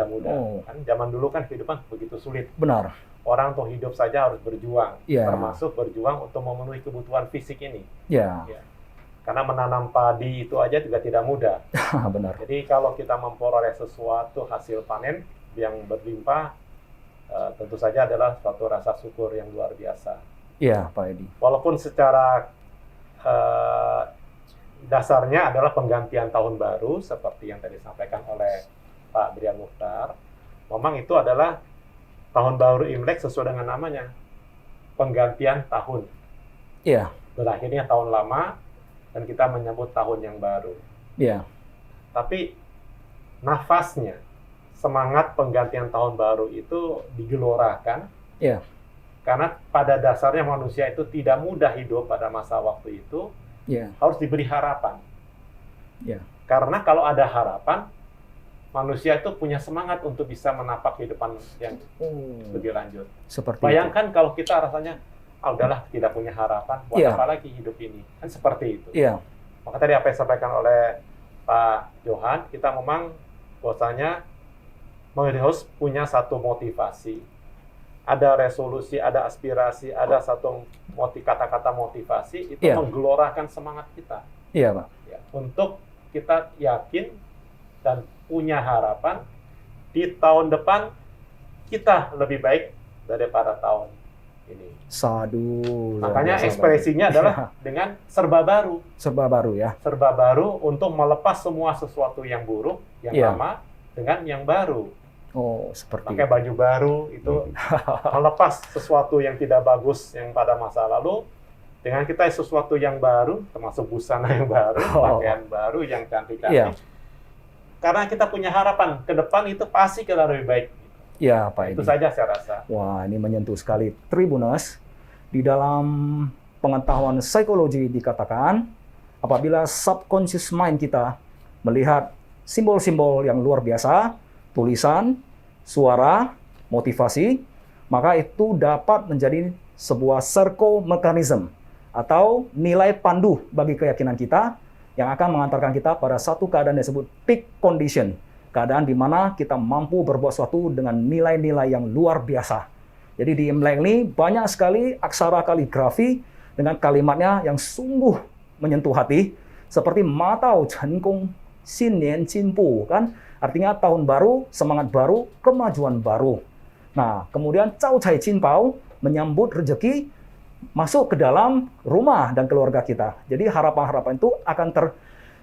Kan zaman dulu kan kehidupan begitu sulit. Benar. Orang untuk hidup saja harus berjuang, ya, termasuk berjuang untuk memenuhi kebutuhan fisik ini. Ya. Karena menanam padi itu aja juga tidak mudah. Benar. Jadi kalau kita memperoleh sesuatu hasil panen yang berlimpah, tentu saja adalah suatu rasa syukur yang luar biasa. Iya, Pak Edi. Walaupun secara dasarnya adalah penggantian tahun baru, seperti yang tadi disampaikan oleh Pak Brian Mukhtar, memang itu adalah tahun baru Imlek sesuai dengan namanya, penggantian tahun. Iya. Berakhirnya tahun lama, dan kita menyambut tahun yang baru. Iya. Tapi nafasnya, semangat penggantian tahun baru itu digelorakan. Iya. Karena pada dasarnya manusia itu tidak mudah hidup pada masa waktu itu. Iya. Harus diberi harapan. Iya. Karena kalau ada harapan, manusia itu punya semangat untuk bisa menapak kehidupan yang lebih lanjut. Seperti bayangkan itu. Kalau kita rasanya udahlah tidak punya harapan, buat apa lagi hidup ini? Kan seperti itu. Iya. Maka tadi apa yang disampaikan oleh Pak Johan, kita memang bahwasanya harus punya satu motivasi. Ada resolusi, ada aspirasi, ada satu kata-kata motivasi, itu menggelorakan semangat kita. Iya, Pak. Ya, untuk kita yakin dan punya harapan di tahun depan kita lebih baik daripada tahun ini. Sadu. Makanya ekspresinya adalah dengan serba baru. Serba baru ya. Serba baru untuk melepas semua sesuatu yang buruk, yang lama dengan yang baru. Oh, seperti pakai baju baru itu melepas sesuatu yang tidak bagus yang pada masa lalu dengan kita sesuatu yang baru, termasuk busana yang baru, pakaian baru yang cantik-cantik. Karena kita punya harapan ke depan itu pasti kita lebih baik. Ya, Pak Edi. Itu saja saya rasa. Wah, ini menyentuh sekali. Tribuners, di dalam pengetahuan psikologi dikatakan, apabila subconscious mind kita melihat simbol-simbol yang luar biasa, tulisan, suara, motivasi, maka itu dapat menjadi sebuah circle mechanism atau nilai pandu bagi keyakinan kita yang akan mengantarkan kita pada satu keadaan yang disebut peak condition. Keadaan di mana kita mampu berbuat sesuatu dengan nilai-nilai yang luar biasa. Jadi di Imlek ini banyak sekali aksara kaligrafi dengan kalimatnya yang sungguh menyentuh hati. Seperti Matao Chenkong Xin Nian Jinpu, kan? Artinya tahun baru, semangat baru, kemajuan baru. Nah, kemudian Cao Cai Jinpao menyambut rezeki masuk ke dalam rumah dan keluarga kita. Jadi harapan-harapan itu akan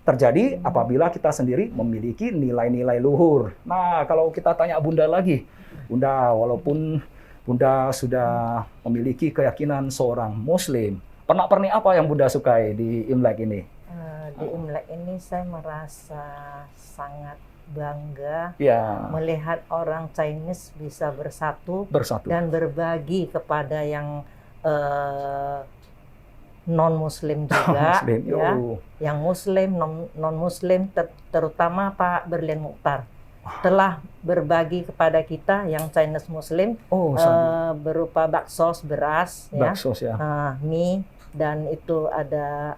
terjadi apabila kita sendiri memiliki nilai-nilai luhur. Nah, kalau kita tanya Bunda lagi, Bunda, walaupun Bunda sudah memiliki keyakinan seorang Muslim, pernak-pernik apa yang Bunda sukai di Imlek ini? Di Imlek ini saya merasa sangat bangga melihat orang Chinese bisa bersatu dan berbagi kepada yang non-Muslim juga, ya, yang Muslim, non-Muslim, terutama Pak Brian Mukhtar telah berbagi kepada kita yang Chinese Muslim berupa baksos beras, mie, dan itu ada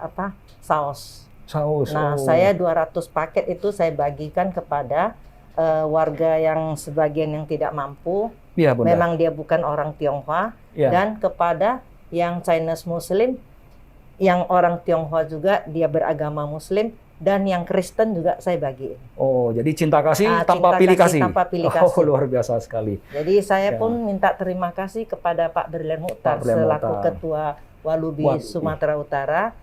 saus Nah, saya 200 paket itu saya bagikan kepada warga yang sebagian yang tidak mampu. Ya, Bunda. Memang dia bukan orang Tionghoa. Ya. Dan kepada yang Chinese Muslim, yang orang Tionghoa juga dia beragama Muslim, dan yang Kristen juga saya bagi. Oh, jadi cinta kasih tanpa pilih kasih. Tanpa pilih kasih. Oh, luar biasa sekali. Jadi saya pun minta terima kasih kepada Pak Berlian Mukhtar selaku Ketua Walubi Sumatera Utara.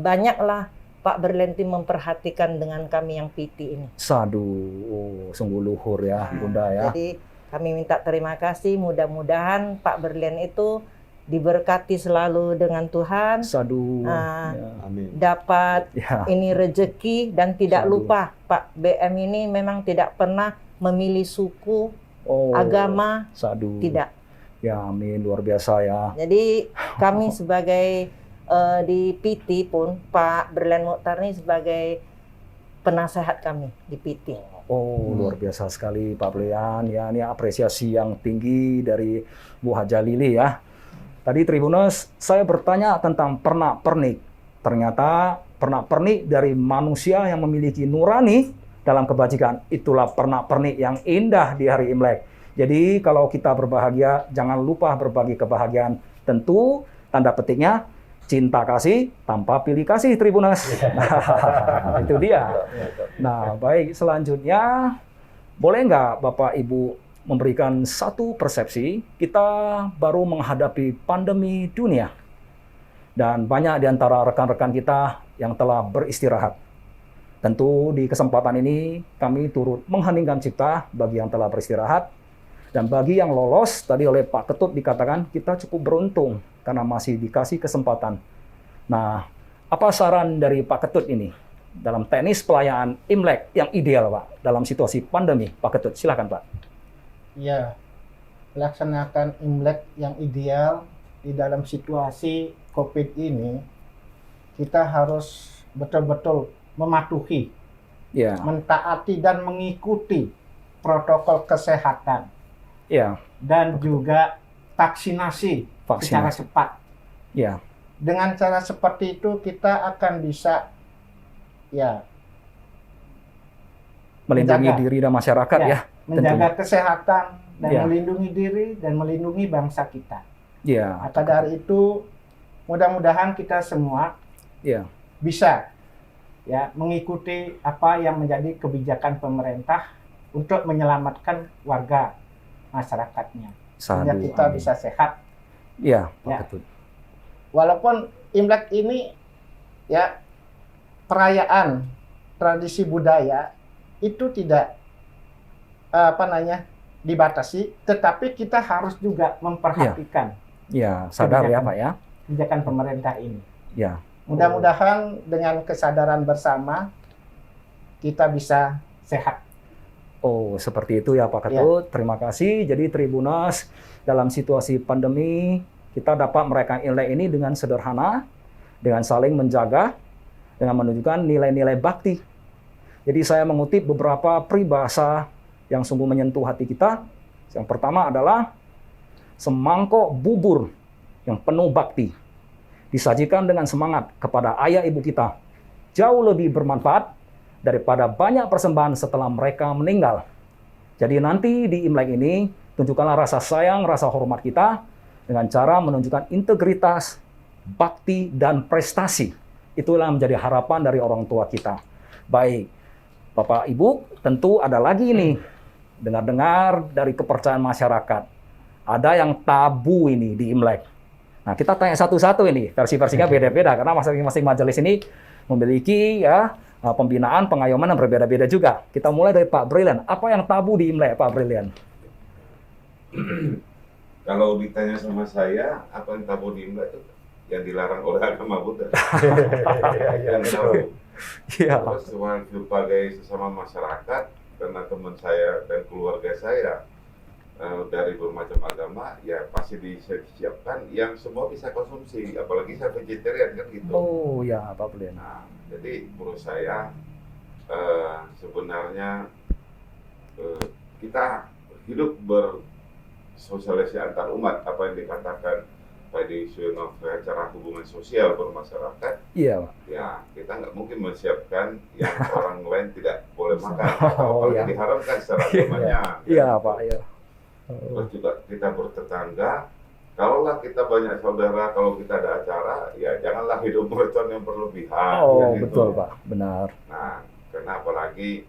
Banyaklah Pak Berlian memperhatikan dengan kami yang PT ini. Sungguh luhur ya, Bunda ya. Jadi kami minta terima kasih. Mudah-mudahan Pak Berlian itu diberkati selalu dengan Tuhan, Amin. Dapat ini rezeki, dan tidak lupa Pak BM ini memang tidak pernah memilih suku, agama, tidak. Ya, amin, luar biasa ya. Jadi kami sebagai di PT pun Pak Berlian Mukhtar ini sebagai penasehat kami di PT. Luar biasa sekali Pak Berlian ya, ini apresiasi yang tinggi dari Bu Haja Lili ya. Tadi Tribuners, saya bertanya tentang pernak-pernik. Ternyata pernak-pernik dari manusia yang memiliki nurani dalam kebajikan. Itulah pernak-pernik yang indah di hari Imlek. Jadi kalau kita berbahagia, jangan lupa berbagi kebahagiaan. Tentu tanda petiknya cinta kasih tanpa pilih kasih, Tribuners. Nah, itu dia. Nah, baik, selanjutnya boleh nggak Bapak Ibu memberikan satu persepsi, kita baru menghadapi pandemi dunia. Dan banyak di antara rekan-rekan kita yang telah beristirahat. Tentu di kesempatan ini kami turut mengheningkan cipta bagi yang telah beristirahat. Dan bagi yang lolos, tadi oleh Pak Ketut dikatakan kita cukup beruntung karena masih dikasih kesempatan. Nah, apa saran dari Pak Ketut ini dalam teknis pelayanan Imlek yang ideal, Pak, dalam situasi pandemi? Pak Ketut, silakan Pak. Ya, laksanakan Imlek yang ideal di dalam situasi COVID ini, kita harus betul-betul mematuhi, mentaati dan mengikuti protokol kesehatan, dan juga vaksinasi secara cepat. Dengan cara seperti itu kita akan bisa melindungi diri dan masyarakat menjaga kesehatan dan melindungi diri dan melindungi bangsa kita. Maka dari itu mudah-mudahan kita semua bisa mengikuti apa yang menjadi kebijakan pemerintah untuk menyelamatkan warga masyarakatnya. Sehingga kita bisa sehat. Betul. Walaupun Imlek ini perayaan tradisi budaya itu tidak dibatasi, tetapi kita harus juga memperhatikan sadar ya Pak ya kebijakan pemerintah ini. Mudah-mudahan dengan kesadaran bersama kita bisa sehat. Seperti itu ya Pak Ketut. Terima kasih. Jadi Tribuners, dalam situasi pandemi kita dapat merayakan Imlek ini dengan sederhana, dengan saling menjaga, dengan menunjukkan nilai-nilai bakti. Jadi saya mengutip beberapa peribahasa yang sungguh menyentuh hati kita. Yang pertama adalah semangkok bubur yang penuh bakti disajikan dengan semangat kepada ayah ibu kita jauh lebih bermanfaat daripada banyak persembahan setelah mereka meninggal. Jadi nanti di Imlek ini tunjukkanlah rasa sayang, rasa hormat kita dengan cara menunjukkan integritas, bakti, dan prestasi. Itulah yang menjadi harapan dari orang tua kita. Baik, Bapak Ibu, tentu ada lagi nih dengar-dengar dari kepercayaan masyarakat. Ada yang tabu ini di Imlek. Nah, kita tanya satu-satu ini, versi-versinya beda-beda karena masing-masing majelis ini memiliki pembinaan, pengayoman yang berbeda-beda juga. Kita mulai dari Pak Brilian. Apa yang tabu di Imlek, Pak Brilian? Kalau ditanya sama saya, apa yang tabu di Imlek itu yang dilarang oleh agama Buddha. Yang tabu. Terus sebagai sesama masyarakat, karena teman saya dan keluarga saya dari bermacam agama, ya pasti disiapkan yang semua bisa konsumsi, apalagi saya vegetarian kan gitu. Pak Brilian. Nah, jadi menurut saya sebenarnya kita hidup bersosialisasi antar umat, apa yang dikatakan tadi cara hubungan sosial bermasyarakat. Iya, Pak. Ya, kita kita nggak mungkin menyiapkan yang orang lain tidak boleh makan. Apalagi diharamkan secara agamanya. Iya, Pak. Iya. Terus juga kita bertetangga, kalaulah kita banyak saudara, kalau kita ada acara, ya janganlah hidup mercon yang berlebihan. Oh, gitu. Betul, Pak. Benar. Nah, karena apalagi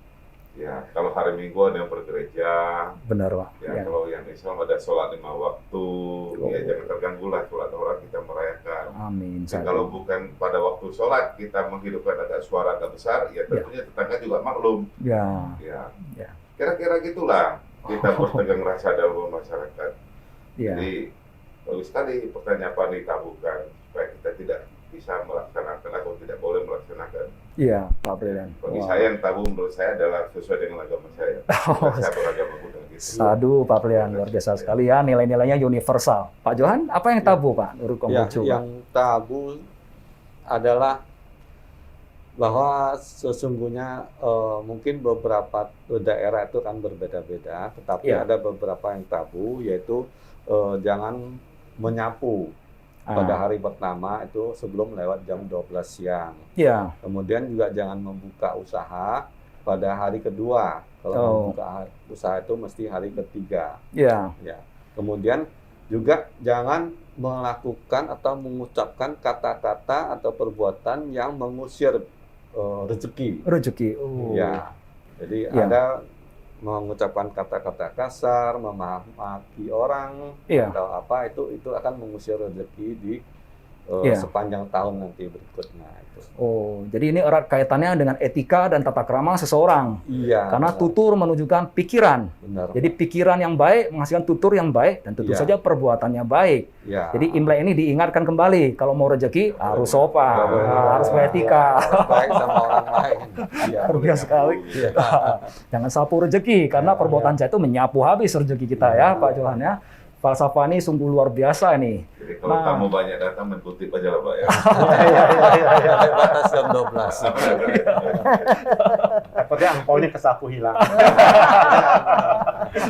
ya kalau hari Minggu ada yang bergereja. Benar, Pak. Ya, kalau yang Islam ada sholat 5 waktu, ya jangan terganggulah sholat orang kita merayakan. Amin. Dan kalau bukan pada waktu sholat kita menghidupkan agak suara agak besar, ya tentunya tetangga juga maklum. Ya. Kira-kira gitulah kita bertegang rasa dalam masyarakat. Jadi bagus sekali pertanyaan Pak ditabuhkan supaya kita tidak bisa melaksanakan atau tidak boleh melaksanakan. Iya, Pak Brilian. Bagi saya yang tabu menurut saya adalah sesuai dengan agama saya. Saya beragama Buddha gitu. Aduh, Pak Brilian luar biasa sekali ya, nilai-nilainya universal. Pak Johan, apa yang tabu, Pak? Menurut Konghucu? Yang tabu adalah bahwa sesungguhnya mungkin beberapa daerah itu kan berbeda-beda, tetapi ada beberapa yang tabu, yaitu jangan menyapu pada hari pertama itu sebelum lewat jam 12 siang. Kemudian juga jangan membuka usaha pada hari kedua. Kalau membuka usaha itu mesti hari ketiga. Kemudian juga jangan melakukan atau mengucapkan kata-kata atau perbuatan yang mengusir rezeki. Jadi ada mengucapkan kata-kata kasar, memaki orang atau apa itu akan mengusir rezeki di sepanjang tahun nanti berikutnya itu. Jadi ini erat kaitannya dengan etika dan tata krama seseorang. Karena tutur menunjukkan pikiran. Jadi pikiran yang baik menghasilkan tutur yang baik dan tentu saja perbuatannya baik. Jadi Imlek ini diingatkan kembali kalau mau rezeki harus sopan, harus beretika. Harus baik sama orang lain. Luar sekali. Jangan sapu rezeki karena perbuatan saya itu menyapu habis rezeki kita ya, Pak Johan ya. Falsafah ini sungguh luar biasa nih. Jadi kalau tamu banyak datang main kutip aja lah Pak ya. Batas jam 12. Takutnya angpaunya kesapu hilang.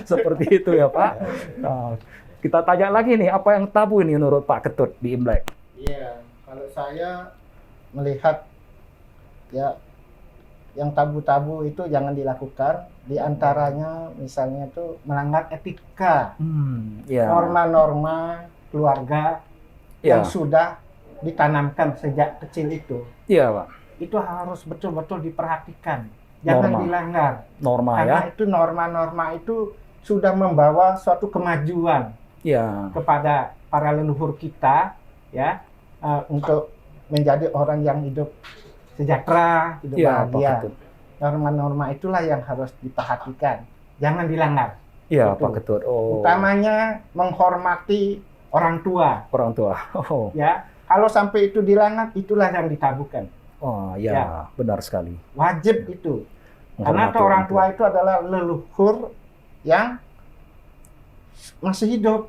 Seperti itu ya Pak. Nah, kita tanya lagi nih, apa yang tabu ini menurut Pak Ketut di Imlek? Iya, kalau saya melihat ya yang tabu-tabu itu jangan dilakukan. Di antaranya misalnya itu melanggar etika, norma-norma keluarga yang sudah ditanamkan sejak kecil itu. Pak. Itu harus betul-betul diperhatikan, jangan dilanggar. Karena itu norma-norma itu sudah membawa suatu kemajuan kepada para leluhur kita, ya, untuk menjadi orang yang hidup sejahtera, hidup bahagia. Norma-norma itulah yang harus diperhatikan, jangan dilanggar. Pak Ketut. Utamanya menghormati orang tua. Ya, kalau sampai itu dilanggar, itulah yang ditabukan. Benar sekali. Wajib itu, karena orang tua itu adalah leluhur yang masih hidup.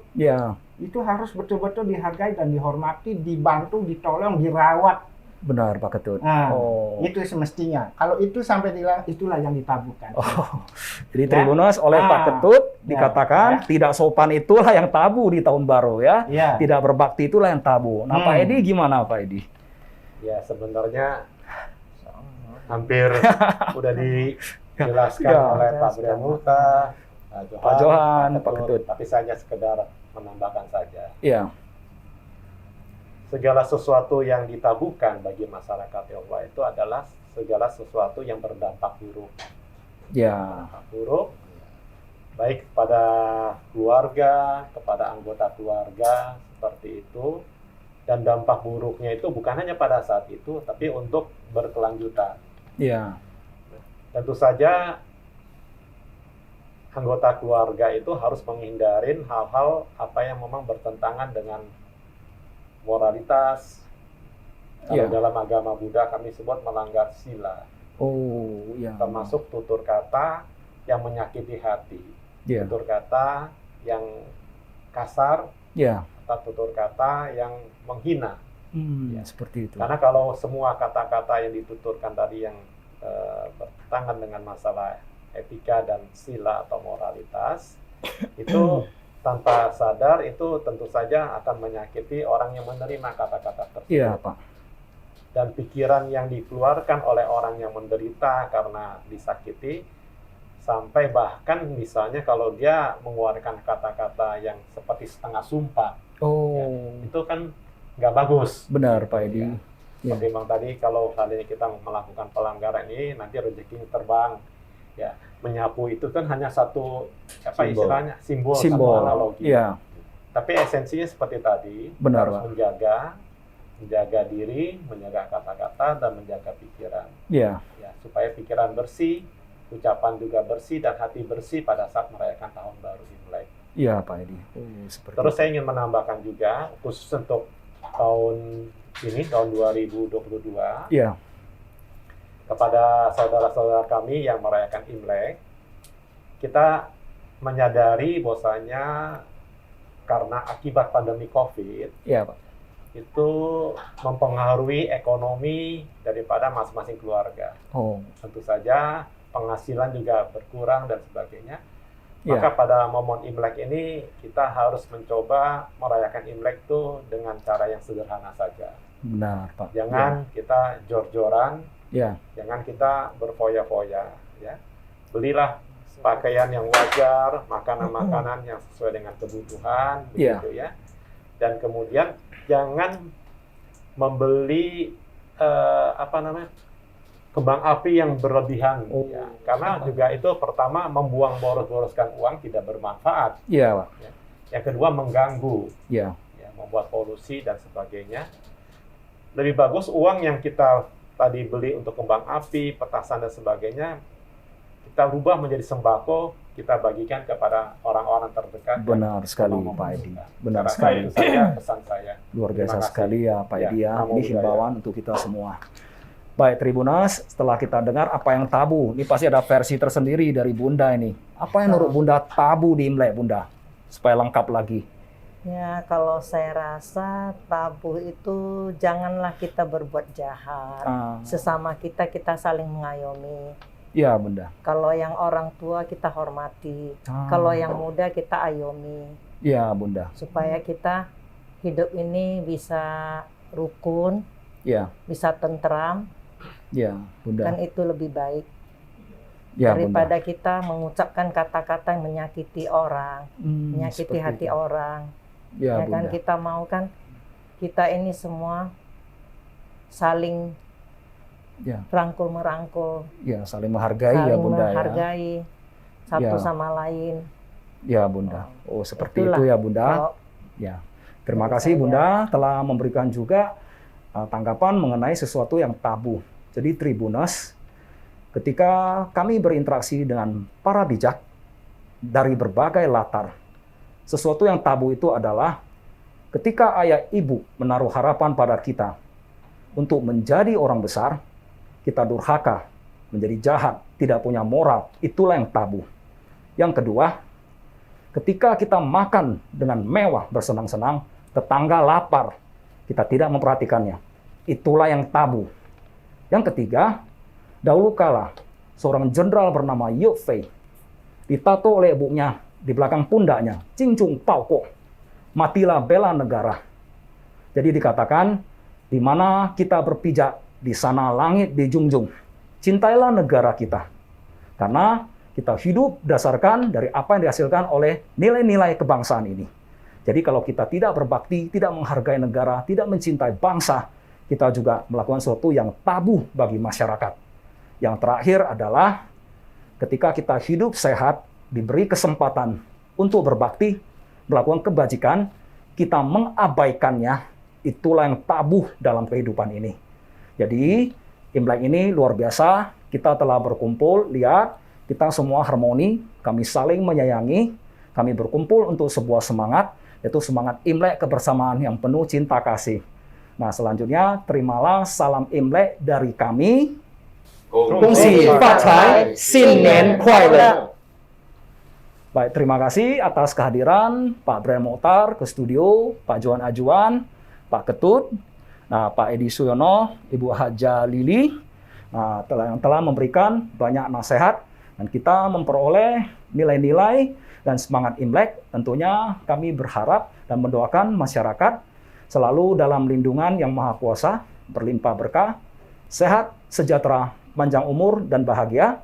Itu harus betul-betul dihargai dan dihormati, dibantu, ditolong, dirawat. Benar Pak Ketut. Itu semestinya. Kalau itu sampai itulah yang ditabukan. Jadi Tribuners oleh Pak Ketut dikatakan tidak sopan itulah yang tabu di tahun baru ya. Tidak berbakti itulah yang tabu. Nah Pak Edi gimana Pak Edi? Ya sebenarnya hampir udah dijelaskan oleh Pak Brian Multa, Pak Johan, Pak Ketut. Tapi saya sekedar menambahkan saja. Segala sesuatu yang ditabukan bagi masyarakat Tionghoa itu adalah segala sesuatu yang berdampak buruk. Dampak buruk, baik kepada keluarga, kepada anggota keluarga, seperti itu. Dan dampak buruknya itu bukan hanya pada saat itu, tapi untuk berkelanjutan. Tentu saja anggota keluarga itu harus menghindarin hal-hal apa yang memang bertentangan dengan moralitas. Kalau dalam agama Buddha kami sebut melanggar sila. Termasuk tutur kata yang menyakiti hati. Tutur kata yang kasar. Atau tutur kata yang menghina. Seperti itu. Karena kalau semua kata-kata yang dituturkan tadi yang bertentangan dengan masalah etika dan sila atau moralitas itu tanpa sadar itu tentu saja akan menyakiti orang yang menerima kata-kata tersebut. Pak. dan pikiran yang dikeluarkan oleh orang yang menderita karena disakiti, sampai bahkan misalnya kalau dia mengeluarkan kata-kata yang seperti setengah sumpah, itu kan nggak bagus. Benar, Pak Edi. Seperti memang tadi, kalau kali ini kita melakukan pelanggaran ini, nanti rezekinya terbang. Ya, menyapu itu kan hanya satu istilahnya simbol. Analogi. Ya. Tapi esensinya seperti tadi, benar, harus menjaga diri, menjaga kata-kata, dan menjaga pikiran. Ya, supaya pikiran bersih, ucapan juga bersih, dan hati bersih pada saat merayakan tahun baru Imlek. Iya, Pak Edi. Terus saya ingin menambahkan juga, khusus untuk tahun ini, tahun 2022, kepada saudara-saudara kami yang merayakan Imlek, kita menyadari bahwasanya karena akibat pandemi COVID, Pak, itu mempengaruhi ekonomi daripada masing-masing keluarga. Tentu saja penghasilan juga berkurang dan sebagainya. Maka pada momen Imlek ini kita harus mencoba merayakan Imlek itu dengan cara yang sederhana saja. Benar, Pak. Jangan kita jor-joran, jangan kita berfoya-foya. Belilah pakaian yang wajar, makanan-makanan yang sesuai dengan kebutuhan, begitu ya. Dan kemudian jangan membeli kembang api yang berlebihan, karena juga itu pertama membuang boros-boroskan uang tidak bermanfaat. Pak. Yang kedua mengganggu, membuat polusi dan sebagainya. Lebih bagus uang yang kita tadi beli untuk kembang api, petasan dan sebagainya, kita rubah menjadi sembako, kita bagikan kepada orang-orang terdekat. Benar sekali, Pak Edi. Benar Karena sekali. Itu saja pesan saya. Luar biasa sekali ya, Pak Edi. Ini himbauan untuk kita semua. Baik, Tribunas, setelah kita dengar apa yang tabu, ini pasti ada versi tersendiri dari Bunda ini. Apa yang menurut Bunda tabu di Imlek, Bunda? Supaya lengkap lagi. Ya, kalau saya rasa tabu itu janganlah kita berbuat jahat. Sesama kita saling mengayomi. Iya, Bunda. Kalau yang orang tua kita hormati. Kalau yang muda kita ayomi. Iya, Bunda. Supaya kita hidup ini bisa rukun, bisa tentram. Iya, Bunda. Kan itu lebih baik. Bunda. Daripada kita mengucapkan kata-kata yang menyakiti orang, menyakiti hati orang. Ya, kan Bunda. kita mau kan kita ini semua saling rangkul merangkul, saling menghargai, ya Bunda, menghargai satu sama lain. Ya, Bunda. Seperti itulah. Itu ya, Bunda. Terima kasih Bunda telah memberikan juga tanggapan mengenai sesuatu yang tabu. Jadi Tribunas, ketika kami berinteraksi dengan para bijak dari berbagai latar, sesuatu yang tabu itu adalah ketika ayah ibu menaruh harapan pada kita untuk menjadi orang besar, kita durhaka, menjadi jahat, tidak punya moral, itulah yang tabu. Yang kedua, ketika kita makan dengan mewah bersenang-senang, tetangga lapar, kita tidak memperhatikannya, itulah yang tabu. Yang ketiga, dahulu kala seorang jenderal bernama Yu Fei ditato oleh ibunya di belakang pundaknya, Cincung Pauko, matilah bela negara. Jadi dikatakan, di mana kita berpijak, di sana langit dijunjung. Cintailah negara kita. Karena kita hidup berdasarkan dari apa yang dihasilkan oleh nilai-nilai kebangsaan ini. Jadi kalau kita tidak berbakti, tidak menghargai negara, tidak mencintai bangsa, kita juga melakukan sesuatu yang tabu bagi masyarakat. Yang terakhir adalah ketika kita hidup sehat, diberi kesempatan untuk berbakti, melakukan kebajikan, kita mengabaikannya, itulah yang tabu dalam kehidupan ini. Jadi, Imlek ini luar biasa, kita telah berkumpul, lihat, kita semua harmoni, kami saling menyayangi, kami berkumpul untuk sebuah semangat, yaitu semangat Imlek kebersamaan yang penuh cinta kasih. Nah, selanjutnya, terimalah salam Imlek dari kami. Kongsi Fatai, Sinnen Kuai. Baik, terima kasih atas kehadiran Pak Brian Mokhtar ke studio, Pak Johan Ajuan, Pak Ketut, Pak Edi Suyono, Ibu Haja Lili, yang telah memberikan banyak nasihat, dan kita memperoleh nilai-nilai dan semangat Imlek. Tentunya kami berharap dan mendoakan masyarakat selalu dalam lindungan Yang Maha Kuasa, berlimpah berkah, sehat, sejahtera, panjang umur, dan bahagia.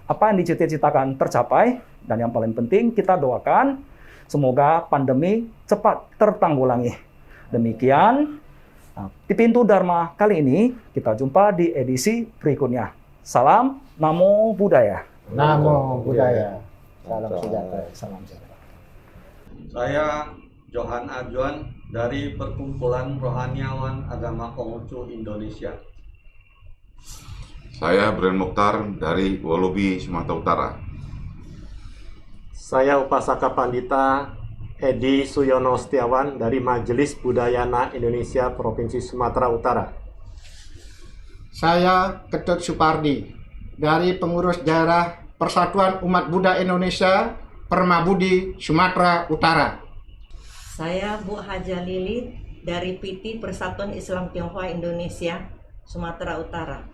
Apa yang dicita-citakan tercapai, dan yang paling penting kita doakan semoga pandemi cepat tertanggulangi. Demikian di Pintu Dharma kali ini, kita jumpa di edisi berikutnya. Salam Namo Buddhaya. Namo Buddhaya. Salam sejahtera. Salam sejahtera. Saya Johan Ajuan dari Perkumpulan Rohaniawan Agama Konghucu Indonesia. Saya Bren Mokhtar dari Wolubi, Sumatera Utara. Saya Upasaka Pandita Edi Suyono Setiawan dari Majelis Budayana Indonesia Provinsi Sumatera Utara. Saya Ketut Supardi dari Pengurus Daerah Persatuan Umat Buddha Indonesia Permabudi, Sumatera Utara. Saya Bu Haja Lili dari PT Persatuan Islam Tionghoa Indonesia, Sumatera Utara.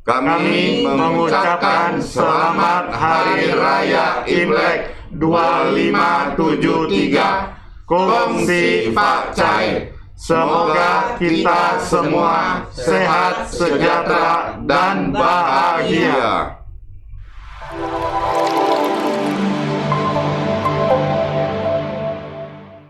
Kami mengucapkan selamat Hari Raya Imlek 2573 Kongsi Pak Cai. Semoga kita semua sehat, sejahtera, dan bahagia.